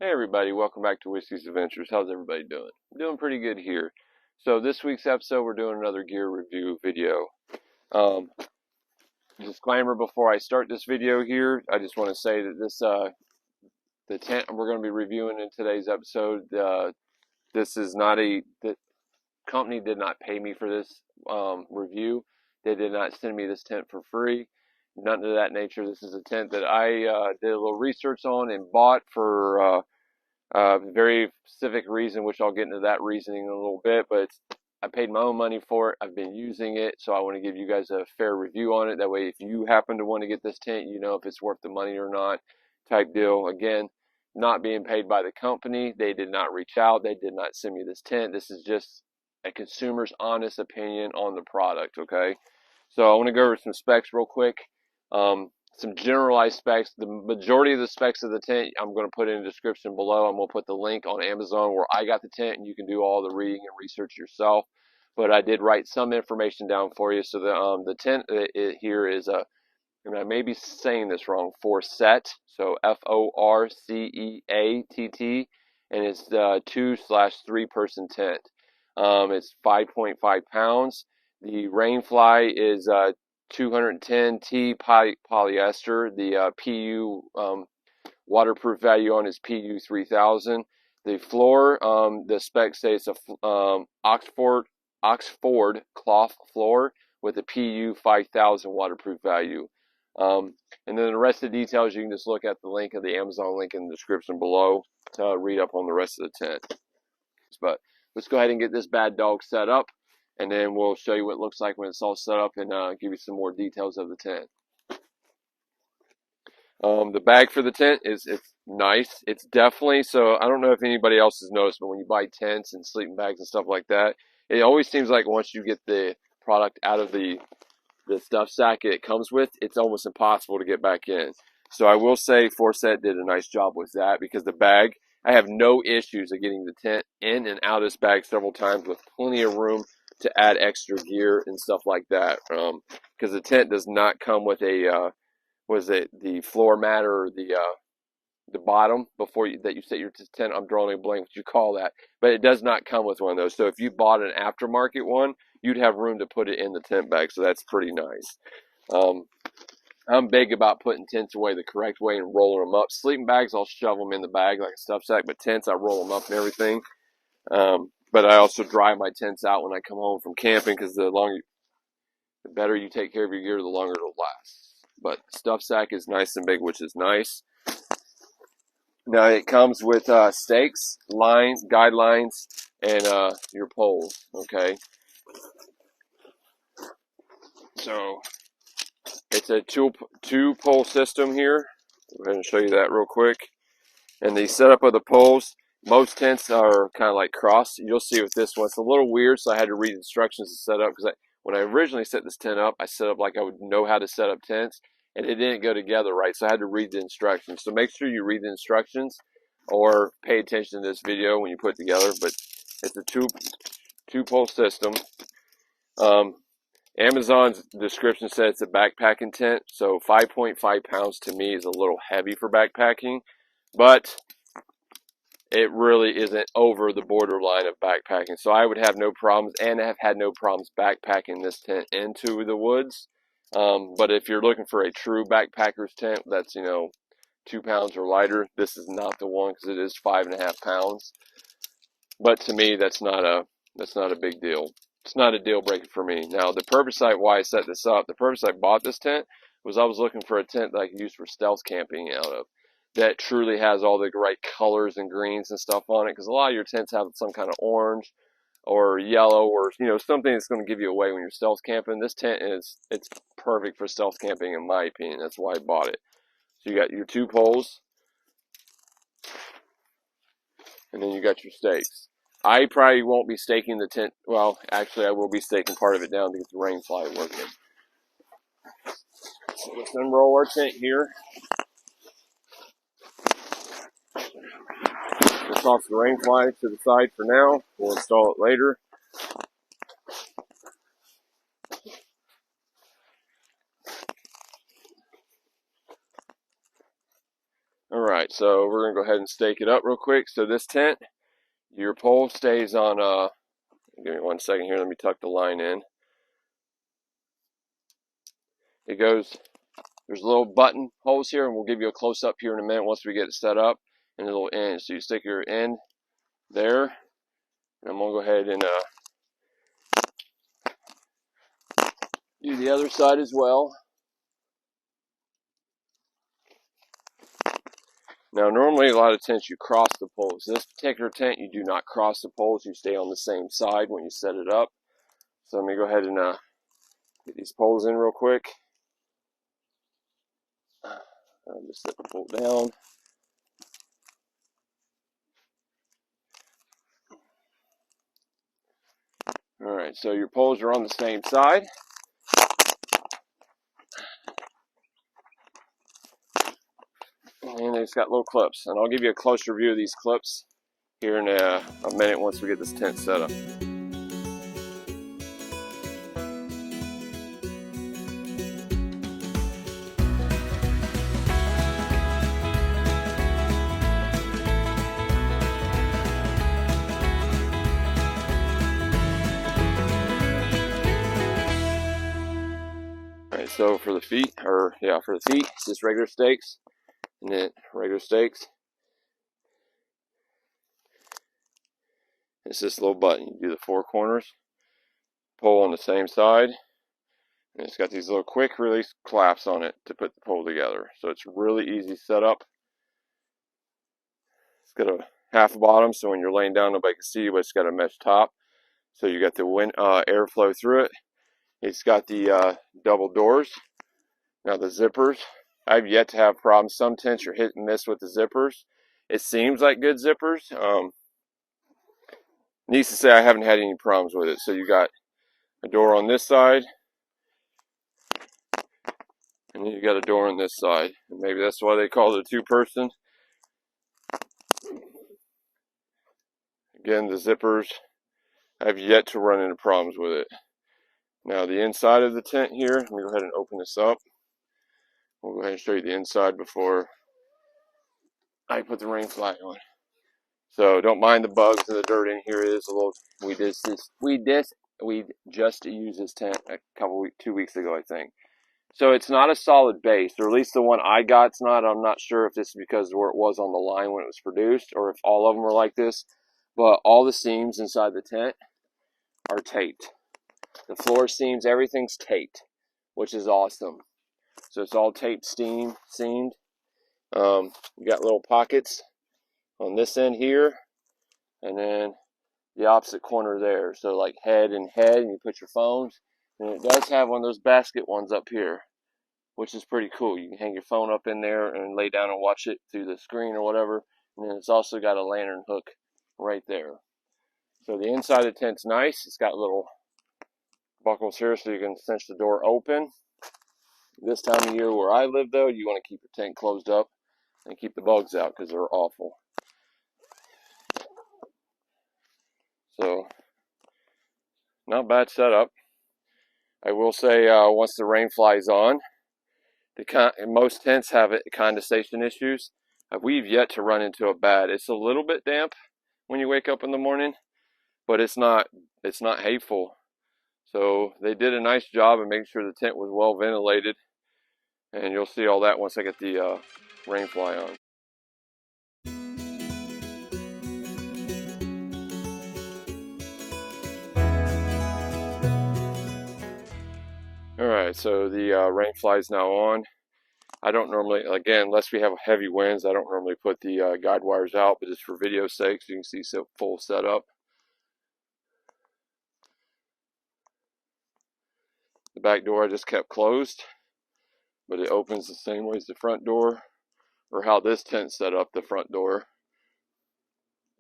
Hey everybody, welcome back to Whiskey's Adventures. How's everybody doing? Doing pretty good here. So this week's episode, we're doing another gear review video. Um, Disclaimer before I start this video here, I just want to say that the tent we're going to be reviewing in today's episode, this is not the company did not pay me for this review. They did not send me this tent for free. Nothing of that nature. This is a tent that I did a little research on and bought for very specific reason, which I'll get into that reasoning in a little bit, but I paid my own money for it. I've been using it, so I want to give you guys a fair review on it. That way, if you happen to want to get this tent, you know if it's worth the money or not type deal. Again, not being paid by the company. They did not reach out. They did not send me this tent. This is just a consumer's honest opinion on the product, okay? So I want to go over some specs real quick. Some generalized specs. The majority of the specs of the tent I'm going to put in the description below. I'm going to put the link on Amazon where I got the tent, and you can do all the reading and research yourself. But I did write some information down for you. So the tent here is and I may be saying this wrong, FORCEATT. So FORCEATT, and it's 2/3 person tent. It's 5.5 pounds. The Rainfly is 210T polyester. The PU waterproof value on is PU 3000. The floor, the specs say it's a Oxford cloth floor with a PU 5000 waterproof value. And then the rest of the details, you can just look at the link of the Amazon link in the description below to read up on the rest of the tent. But let's go ahead and get this bad dog set up, and then we'll show you what it looks like when it's all set up and give you some more details of the tent. The bag for the tent it's nice. It's definitely, so I don't know if anybody else has noticed, but when you buy tents and sleeping bags and stuff like that, it always seems like once you get the product out of the stuff sack it comes with, it's almost impossible to get back in. So I will say FORCEATT did a nice job with that, because the bag, I have no issues of getting the tent in and out of this bag several times with plenty of room to add extra gear and stuff like that. Because the tent does not come with a the floor mat or the bottom before that you set your tent. I'm drawing a blank what you call that, but it does not come with one of those. So if you bought an aftermarket one, you'd have room to put it in the tent bag. So that's pretty nice. I'm big about putting tents away the correct way and rolling them up. Sleeping bags, I'll shove them in the bag like a stuff sack, but tents, I roll them up and everything. But I also dry my tents out when I come home from camping, because the better you take care of your gear, the longer it'll last. But stuff sack is nice and big, which is nice. Now it comes with stakes, lines, guidelines, and your poles. Okay, so it's a two pole system here. Go ahead and show you that real quick. And the setup of the poles, most tents are kind of like cross. You'll see with this one, it's a little weird, so I had to read instructions to set up, because when I originally set this tent up, I set up like I would know how to set up tents, and it didn't go together right, so I had to read the instructions. So make sure you read the instructions or pay attention to this video when you put it together. But it's a two pole system. Amazon's description says it's a backpacking tent, so 5.5 pounds to me is a little heavy for backpacking, but it really isn't over the borderline of backpacking. So I would have no problems, and have had no problems backpacking this tent into the woods. But if you're looking for a true backpacker's tent that's 2 pounds or lighter, this is not the one, because it is 5.5 pounds. But to me, that's not a big deal. It's not a deal breaker for me. Now, the purpose why I set this up, the purpose I bought this tent was I was looking for a tent that I could use for stealth camping out of, that truly has all the right colors and greens and stuff on it, because a lot of your tents have some kind of orange or yellow, or something that's going to give you away when you're stealth camping. This tent it's perfect for stealth camping, in my opinion. That's why I bought it. So you got your two poles, and then you got your stakes. I probably won't be staking the tent. Well, actually, I will be staking part of it down to get the Rainfly working. So let's unroll our tent here. We'll toss the Rainfly to the side for now. We'll install it later. Alright, Alright, so we're going to go ahead and stake it up real quick. So this tent, your pole stays on, give me 1 second here, let me tuck the line in. It goes, there's little button holes here, and we'll give you a close up here in a minute once we get it set up, and a little end. So you stick your end there, and I'm going to go ahead and do the other side as well. Now normally a lot of tents you cross the poles. This particular tent you do not cross the poles, you stay on the same side when you set it up. So let me go ahead and get these poles in real quick. I'll just set the pole down. Alright, so your poles are on the same side. And it's got little clips. And I'll give you a closer view of these clips here in a minute once we get this tent set up. Alright, so for the feet, for the feet, it's just regular stakes. And then regular stakes. It's this little button. You do the 4 corners, pole on the same side, and it's got these little quick release claps on it to put the pole together. So it's really easy setup. It's got a half bottom, so when you're laying down, nobody can see you, but it's got a mesh top. So you got the wind airflow through it. It's got the double doors. Now the zippers, I've yet to have problems. Some tents are hit and miss with the zippers. It seems like good zippers. Needs to say I haven't had any problems with it. So you got a door on this side, and then you got a door on this side. And maybe that's why they call it a 2-person. Again, the zippers, I've yet to run into problems with it. Now the inside of the tent here, let me go ahead and open this up. We'll go ahead and show you the inside before I put the Rainfly on. So don't mind the bugs and the dirt in here. It is a little, we just used this tent a couple 2 weeks ago, I think. So it's not a solid base, or at least the one I got's not. I'm not sure if this is because of where it was on the line when it was produced, or if all of them are like this. But all the seams inside the tent are taped. The floor seams, everything's taped, which is awesome. So it's all taped, seamed. You got little pockets on this end here, and then the opposite corner there. So like head and head, and you put your phones. And it does have one of those basket ones up here, which is pretty cool. You can hang your phone up in there and lay down and watch it through the screen or whatever. And then it's also got a lantern hook right there. So the inside of the tent's nice. It's got little buckles here so you can cinch the door open. This time of year where I live, though, you want to keep your tent closed up and keep the bugs out because they're awful. So, not bad setup. I will say, once the Rainfly's on, most tents have condensation issues. We've yet to run into a bad. It's a little bit damp when you wake up in the morning, but it's not hateful. So they did a nice job of making sure the tent was well ventilated, and you'll see all that once I get the Rainfly on. Alright, so the Rainfly is now on. I don't normally, again, unless we have heavy winds, I don't normally put the guide wires out, but just for video sake, so you can see full setup. The back door I just kept closed, but it opens the same way as the front door, or how this tent set up the front door.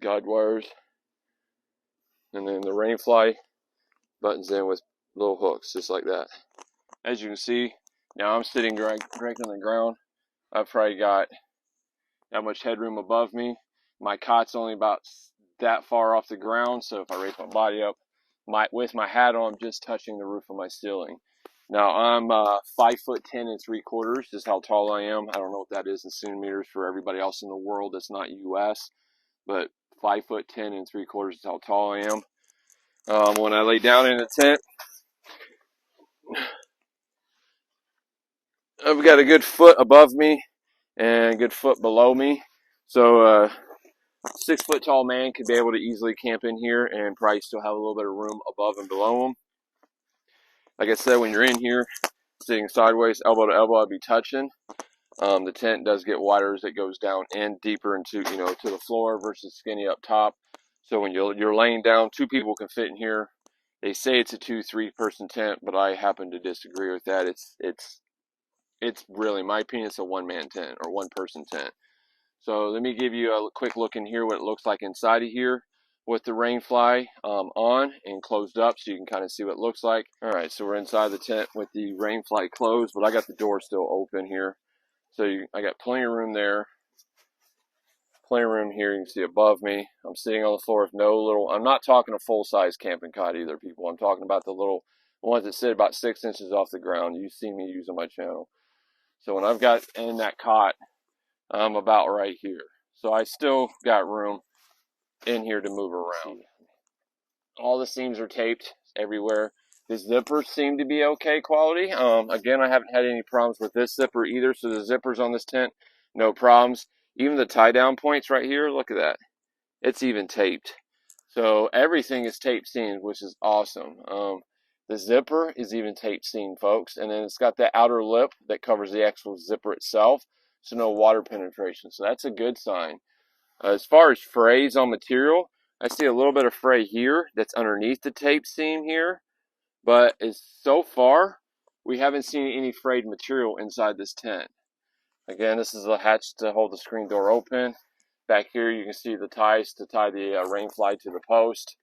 Guide wires, and then the Rainfly buttons in with little hooks, just like that. As you can see, now I'm sitting directly on the ground. I've probably got that much headroom above me. My cot's only about that far off the ground, so if I raise my body up, with my hat on, I'm just touching the roof of my ceiling. Now I'm 5'10" is how tall I am. I don't know what that is in centimeters for everybody else in the world that's not US, but 5'10" is how tall I am. When I lay down in the tent, I've got a good foot above me and a good foot below me. So 6-foot tall man could be able to easily camp in here and probably still have a little bit of room above and below him. Like I said, when you're in here, sitting sideways, elbow to elbow, I'd be touching. The tent does get wider as it goes down and deeper into, to the floor versus skinny up top. So when you're laying down, 2 people can fit in here. They say it's a 2-3 person tent, but I happen to disagree with that. It's really, in my opinion, it's a 1-man tent or 1-person tent. So let me give you a quick look in here, what it looks like inside of here with the Rainfly on and closed up, so you can kind of see what it looks like. All right, so we're inside the tent with the Rainfly closed, but I got the door still open here. So I got plenty of room there, plenty of room here. You can see above me. I'm sitting on the floor with no little, I'm not talking a full-size camping cot either, people. I'm talking about the little ones that sit about 6 inches off the ground. You've seen me use on my channel. So when I've got in that cot, I'm about right here. So I still got room in here to move around. All the seams are taped everywhere. The zippers seem to be okay quality. Again, I haven't had any problems with this zipper either. So the zippers on this tent, no problems. Even the tie down points right here, look at that. It's even taped. So everything is tape seamed, which is awesome. The zipper is even tape seamed, folks. And then it's got that outer lip that covers the actual zipper itself. So no water penetration. So that's a good sign. As far as frays on material, I see a little bit of fray here that's underneath the tape seam here. But so far, we haven't seen any frayed material inside this tent. Again, this is a hatch to hold the screen door open. Back here, you can see the ties to tie the Rainfly to the post.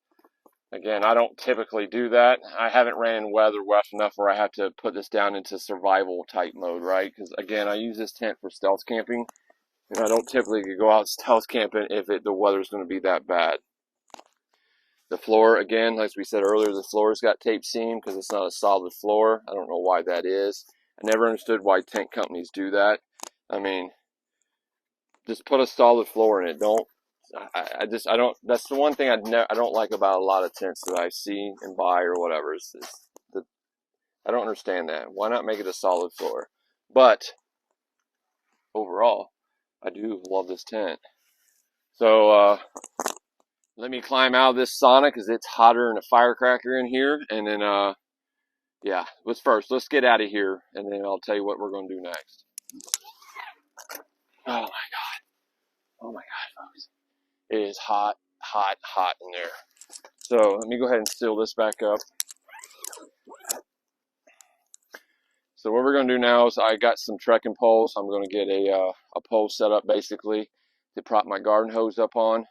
Again, I don't typically do that. I haven't ran in weather rough enough where I have to put this down into survival type mode, right? Because again, I use this tent for stealth camping. And I don't typically go out stealth camping if the weather's going to be that bad. The floor, again, as we said earlier, the floor's got tape seam because it's not a solid floor. I don't know why that is. I never understood why tent companies do that. I mean, just put a solid floor in it. I don't, that's the one thing I don't like about a lot of tents that I see and buy or whatever. I don't understand that. Why not make it a solid floor? But overall, I do love this tent. So let me climb out of this sauna because it's hotter than a firecracker in here. And then, yeah, let's get out of here. And then I'll tell you what we're going to do next. Oh my God. Oh my God, folks. It is hot, hot, hot in there. So let me go ahead and seal this back up. So what we're going to do now is I got some trekking poles. I'm going to get a pole set up basically to prop my garden hose up on.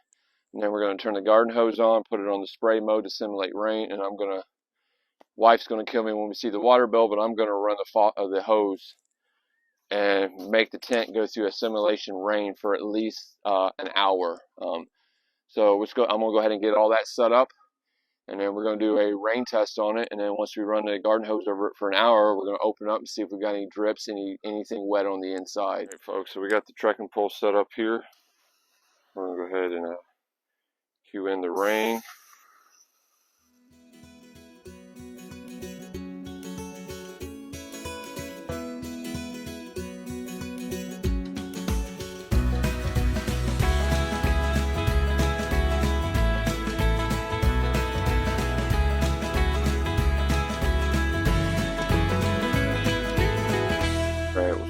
And then we're going to turn the garden hose on, put it on the spray mode to simulate rain. And wife's going to kill me when we see the water bill, but I'm going to run the hose and make the tent go through a simulation rain for at least an hour. So I'm going to go ahead and get all that set up. And then we're going to do a rain test on it. And then once we run the garden hose over it for an hour, we're going to open up and see if we've got any drips, anything wet on the inside. All right, folks, so we got the trekking pole set up here. We're going to go ahead and cue in the rain.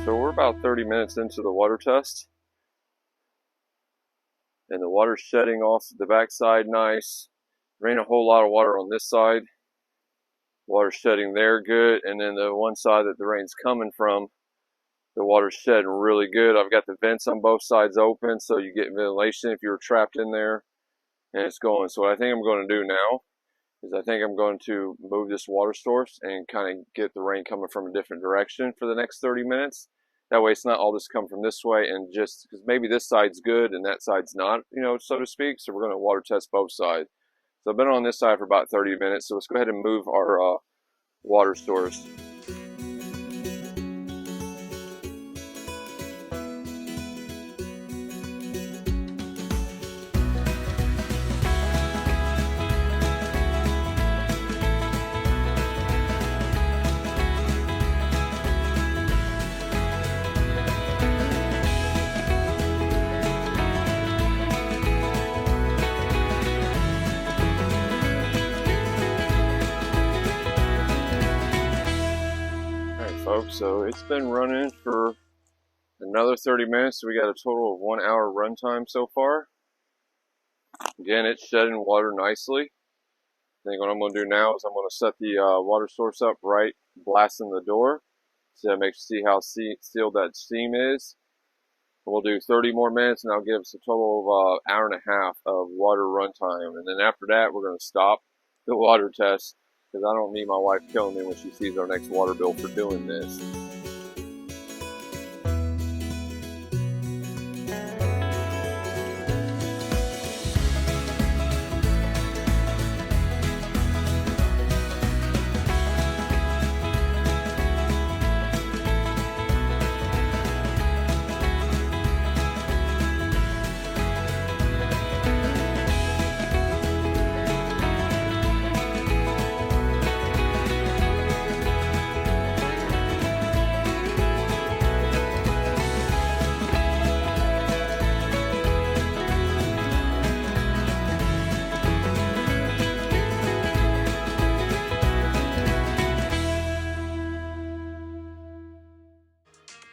So we're about 30 minutes into the water test, and the water's shedding off the backside nice. There ain't a whole lot of water on this side. Water's shedding there good, and then the one side that the rain's coming from, the water's shedding really good. I've got the vents on both sides open so you get ventilation if you're trapped in there, and it's going. So what I think I'm going to do now is I think I'm going to move this water source and kind of get the rain coming from a different direction for the next 30 minutes. That way it's not all just come from this way, and just because maybe this side's good and that side's not, so to speak. So we're going to water test both sides. So I've been on this side for about 30 minutes. So let's go ahead and move our water source. up. So it's been running for another 30 minutes. So we got a total of 1 hour runtime so far. Again, it's shedding water nicely. I think what I'm going to do now is I'm going to set the water source up right, blasting the door. So that makes you see how sealed that seam is. We'll do 30 more minutes, and that'll give us a total of an hour and a half of water runtime. And then after that, we're going to stop the water test, because I don't need my wife killing me when she sees our next water bill for doing this.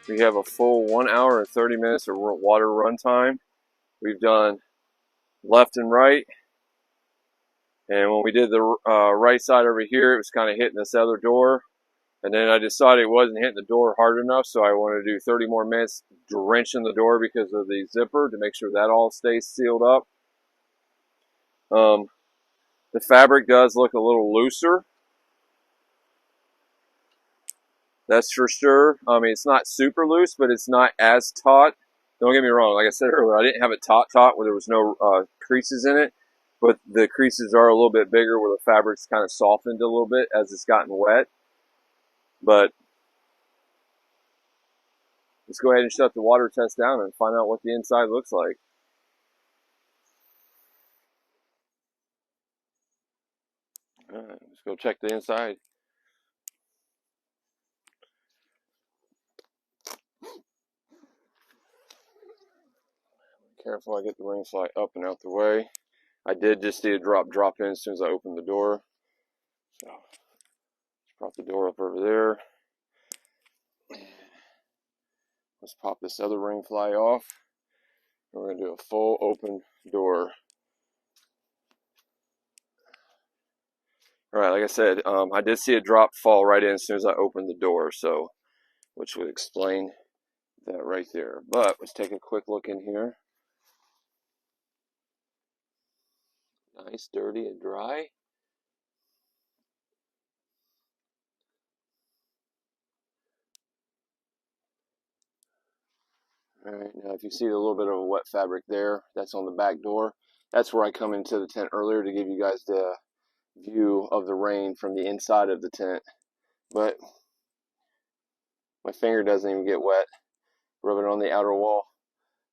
We have a full 1 hour and 30 minutes of water runtime. We've done left and right. And when we did the right side over here, it was kind of hitting this other door. And then I decided it wasn't hitting the door hard enough, so I wanted to do 30 more minutes drenching the door because of the zipper to make sure that all stays sealed up. The fabric does look a little looser. That's for sure. I mean, it's not super loose, but it's not as taut. Don't get me wrong. Like I said earlier, I didn't have it taut where there was no creases in it. But the creases are a little bit bigger where the fabric's kind of softened a little bit as it's gotten wet. But let's go ahead and shut the water test down and find out what the inside looks like. All right, let's go check the inside. Careful, I get the Rainfly up and out the way. I did just see a drop in as soon as I opened the door. So, let's prop the door up over there. Let's pop this other Rainfly off. And we're going to do a full open door. Alright, like I said, I did see a drop fall right in as soon as I opened the door, so which would explain that right there. But let's take a quick look in here. Nice, dirty, and dry. Alright, now if you see a little bit of a wet fabric there, that's on the back door. That's where I come into the tent earlier to give you guys the view of the rain from the inside of the tent. But my finger doesn't even get wet. Rub it on the outer wall.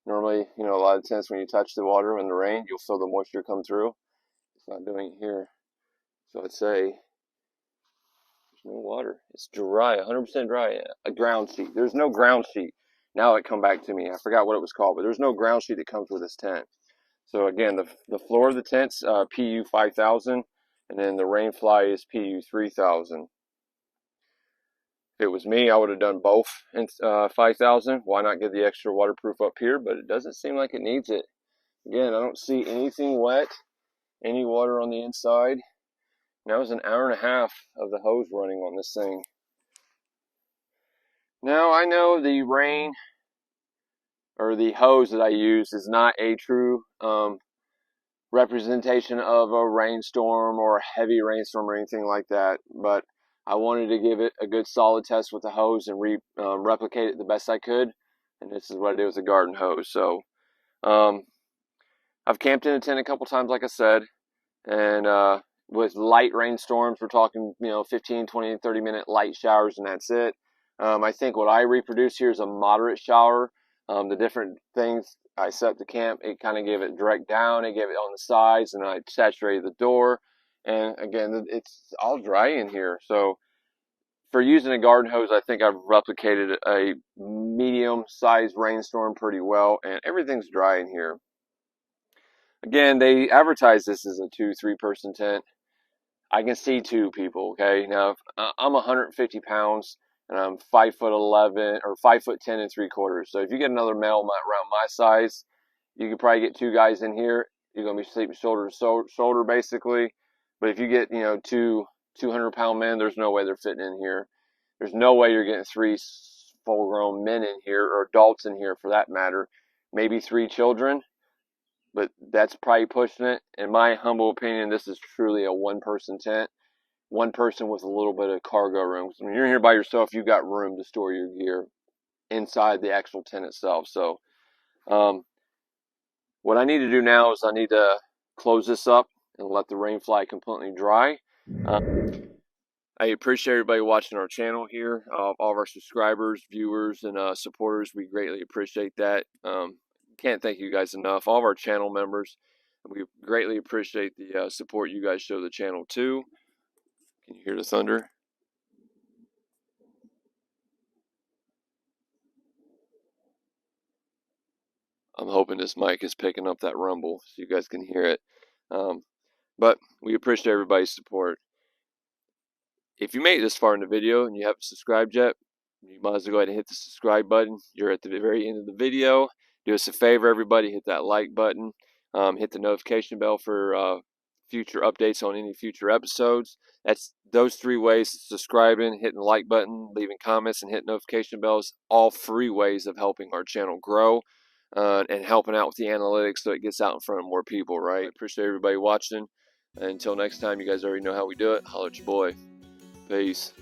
Normally, you know, a lot of tents when you touch the water in the rain, you'll feel the moisture come through. It's not doing it here. So I'd say there's no water. It's dry, 100% dry. A ground sheet. There's no ground sheet. Now it come back to me. I forgot what it was called, but there's no ground sheet that comes with this tent. So again, the floor of the tent's PU 5000, and then the Rainfly is PU 3000. If it was me, I would have done both in 5000. Why not get the extra waterproof up here? But it doesn't seem like it needs it. Again, I don't see anything wet, any water on the inside. That was an hour and a half of the hose running on this thing. Now I know the rain or the hose that I use is not a true representation of a rainstorm or a heavy rainstorm or anything like that, but I wanted to give it a good solid test with the hose and replicate it the best I could, and this is what I did with the garden hose. So I've camped in a tent a couple times, like I said, and with light rainstorms, we're talking, you know, 15, 20, 30-minute light showers, and that's it. I think what I reproduce here is a moderate shower. The different things I set up the camp, it kind of gave it direct down, it gave it on the sides, and I saturated the door. And again, it's all dry in here. So for using a garden hose, I think I've replicated a medium-sized rainstorm pretty well, and everything's dry in here. Again, they advertise this as a 2-3 person tent. I can see 2 people, okay? Now, I'm 150 pounds, and I'm 5'11" or 5'10 3/4. So if you get another male around my size, you could probably get 2 guys in here. You're gonna be sleeping shoulder to shoulder basically. But if you get, you know, 200-pound men, there's no way they're fitting in here. There's no way you're getting 3 full-grown men in here, or adults in here for that matter. Maybe 3 children, but that's probably pushing it. In my humble opinion, this is truly a one-person tent. One person with a little bit of cargo room. When you're here by yourself, you got room to store your gear inside the actual tent itself. So what I need to do now is I need to close this up and let the Rainfly completely dry. I appreciate everybody watching our channel here, all of our subscribers, viewers, and supporters. We greatly appreciate that. Can't thank you guys enough. All of our channel members, we greatly appreciate the support you guys show the channel too. Can you hear the thunder? I'm hoping this mic is picking up that rumble so you guys can hear it. But we appreciate everybody's support. If you made it this far in the video and you haven't subscribed yet, you might as well go ahead and hit the subscribe button. You're at the very end of the video. Do us a favor, everybody, hit that like button. Hit the notification bell for future updates on any future episodes. That's those 3 ways: subscribing, hitting the like button, leaving comments, and hitting notification bells. All free ways of helping our channel grow and helping out with the analytics so it gets out in front of more people, right? Appreciate everybody watching. Until next time, you guys already know how we do it. Holler at your boy. Peace.